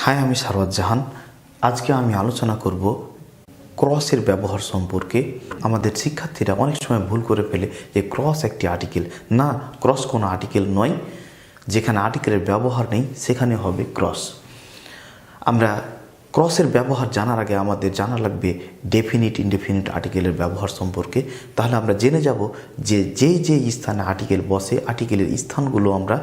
High, আমি সারওয়ার জাহান। আজকে আমি আলোচনা করব ক্রসের ব্যবহার সম্পর্কে। আমাদের শিক্ষার্থীরা অনেক সময় ভুল করে ফেলে যে ক্রস একটি আর্টিকেল। না, ক্রস কোনো আর্টিকেল নয়। যেখানে আর্টিকেলের ব্যবহার নেই সেখানে হবে ক্রস। আমরা ক্রসের ব্যবহার জানার আগে আমাদের জানা লাগবে ডেফিনিট ইনডেফিনিট আর্টিকেলের ব্যবহার সম্পর্কে। তাহলে আমরা জেনে যাব যে যে স্থানে আর্টিকেল বসে আর্টিকেলের স্থানগুলো আমরা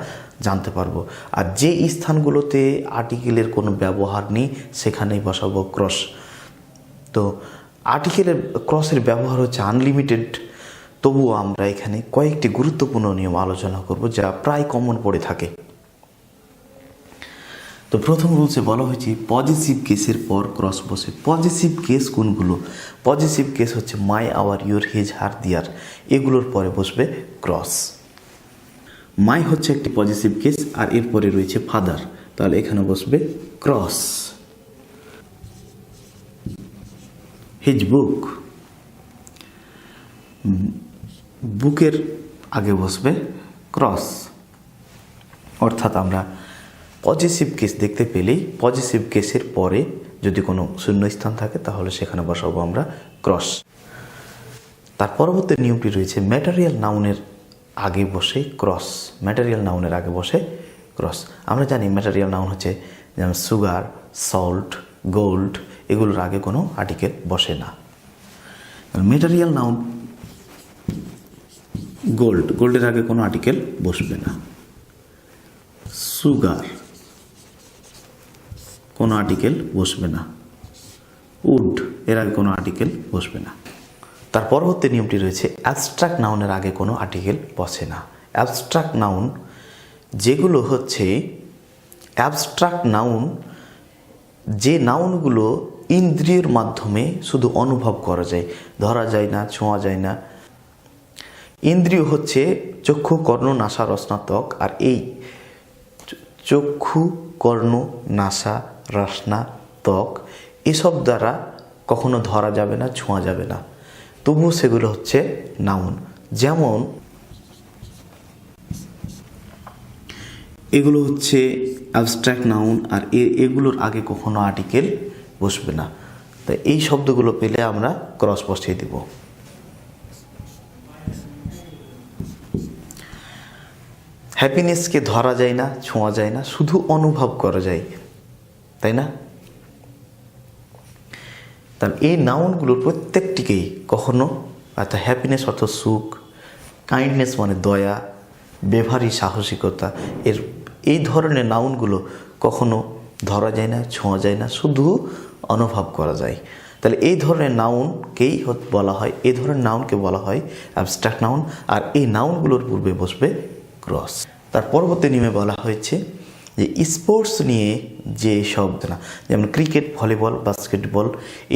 জানতে পারবো। আর যে স্থানগুলোতে আর্টিকেলের কোনো ব্যবহার নেই সেখানেই বসাবো ক্রস। তো আর্টিকেলের ক্রসের ব্যবহার হচ্ছে আনলিমিটেড, তবুও আমরা এখানে কয়েকটি গুরুত্বপূর্ণ নিয়ম আলোচনা করব যা প্রায় কমন পড়ে থাকে। তো প্রথম রুলসে বলা হয়েছে পজিটিভ কেসের পর ক্রস বসে। পজিটিভ কেস কোনগুলো? পজিটিভ কেস হচ্ছে মাই, আওয়ার, ইউর, হিজ, হার, দিয়ার, এগুলোর পরে বসবে ক্রস। মাই হচ্ছে একটি পজিটিভ কেস আর এরপরে রয়েছে ফাদার, তাহলে এখানে বসবে ক্রস। হিজ বুক, বুকের আগে বসবে ক্রস। অর্থাৎ আমরা পজিটিভ কেস দেখতে পেলেই পজিটিভ কেসের পরে যদি কোনো শূন্যস্থান থাকে তাহলে সেখানে বসাবো আমরা ক্রস। তার পরবর্তী নিয়মটি রয়েছে ম্যাটেরিয়াল নাউনের আগে বসে ক্রস। ম্যাটেরিয়াল নাউনের আগে বসে ক্রস। আমরা জানি ম্যাটেরিয়াল নাউন হচ্ছে যেমন সুগার, সল্ট, গোল্ড, এগুলোর আগে কোনো আর্টিকেল বসে না। ম্যাটেরিয়াল নাউন গোল্ড, গোল্ডের আগে কোনো আর্টিকেল বসবে না। সুগার, কোনো আর্টিকেল বসবে না। উড, এর আগে কোনো আর্টিকেল বসবে না। তার পরবর্তী নিয়মটি রয়েছে অ্যাবস্ট্রাক্ট নাউনের আগে কোনো আর্টিকেল বসে না। অ্যাবস্ট্রাক্ট নাউন যেগুলো হচ্ছে অ্যাবস্ট্রাক্ট নাউন, যে নাউনগুলো ইন্দ্রিয়ের মাধ্যমে শুধু অনুভব করা যায়, ধরা যায় না, ছোঁয়া যায় না। ইন্দ্রিয় হচ্ছে চক্ষু, কর্ণ, নাসা, রসনা, ত্বক। আর এই চক্ষু, কর্ণ, নাসা, রসনা, ত্বক এসব দ্বারা কখনো ধরা যাবে না, ছোঁয়া যাবে না, তবুও সেগুলো হচ্ছে নাউন। যেমন এগুলো হচ্ছে অ্যাবস্ট্রাক্ট নাউন আর এগুলোর আগে কখনো আর্টিকেল বসবে না। তাই এই শব্দগুলো পেলে আমরা ক্রস বসিয়ে দেব। হ্যাপিনেসকে ধরা যায় না, ছোঁয়া যায় না, শুধু অনুভব করা যায়, তাই না? তাহলে এই নাউনগুলোর প্রত্যেকটিকেই কখনো অর্থাৎ হ্যাপিনেস অর্থ সুখ, কাইন্ডনেস মানে দয়া, বেভারি সাহসিকতা, এই ধরনের নাউনগুলো কখনো ধরা যায় না, ছোঁয়া যায় না, শুধু অনুভব করা যায়। তাহলে এই ধরনের নাউনকেই বলা হয়, এই ধরনের নাউনকে বলা হয় অ্যাবস্ট্রাক্ট নাউন। আর এই নাউনগুলোর পূর্বে বসবে ক্রস। তার পরবর্তী নিয়মে বলা হয়েছে যে স্পোর্টস নিয়ে যে শব্দ না, যেমন ক্রিকেট, ভলিবল, বাস্কেটবল,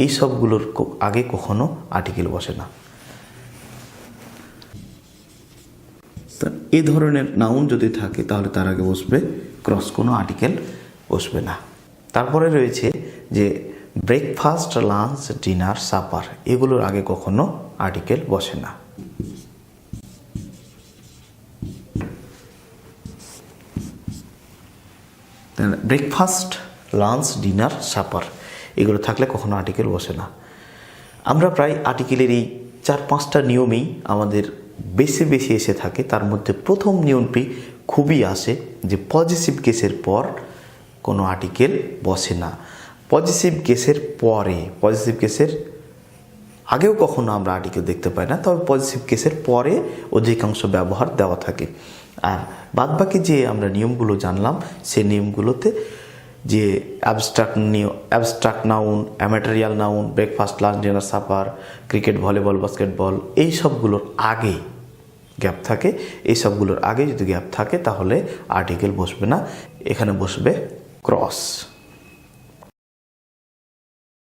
এই সবগুলোর আগে কখনো আর্টিকেল বসে না। এই ধরনের নাউন যদি থাকে তাহলে তার আগে বসবে ক্রস, কোনো আর্টিকেল বসবে না। তারপরে রয়েছে যে ব্রেকফাস্ট, লাঞ্চ, ডিনার, সাপার, এগুলোর আগে কখনো আর্টিকেল বসে না। ব্রেকফাস্ট, লাঞ্চ, ডিনার, সাপার এগুলো থাকলে কখনো আর্টিকেল বসে না। আমরা প্রায় আর্টিকেলের এই 4-5টা নিয়মেই আমাদের বেশি এসে থাকে। তার মধ্যে প্রথম নিয়মটি খুবই আসে যে পজিটিভ কেসের পর কোনো আর্টিকেল বসে না। পজিটিভ কেসের পরে, পজিটিভ কেসের আগেও কখনো আমরা আর্টিকেল দেখতে পাই না, তবে পজিটিভ কেসের পরে অধিকাংশ ব্যবহার দেওয়া থাকে। আর বাদবাকি যে আমরা নিয়মগুলো জানলাম সেই নিয়মগুলোতে যে abstract noun, material noun, breakfast, lunch, dinner, supper, cricket, volleyball, basketball, এই সবগুলোর আগে গ্যাপ থাকে। এই সবগুলোর আগে যদি গ্যাপ থাকে তাহলে আর্টিকেল বসবে না, এখানে বসবে ক্রস।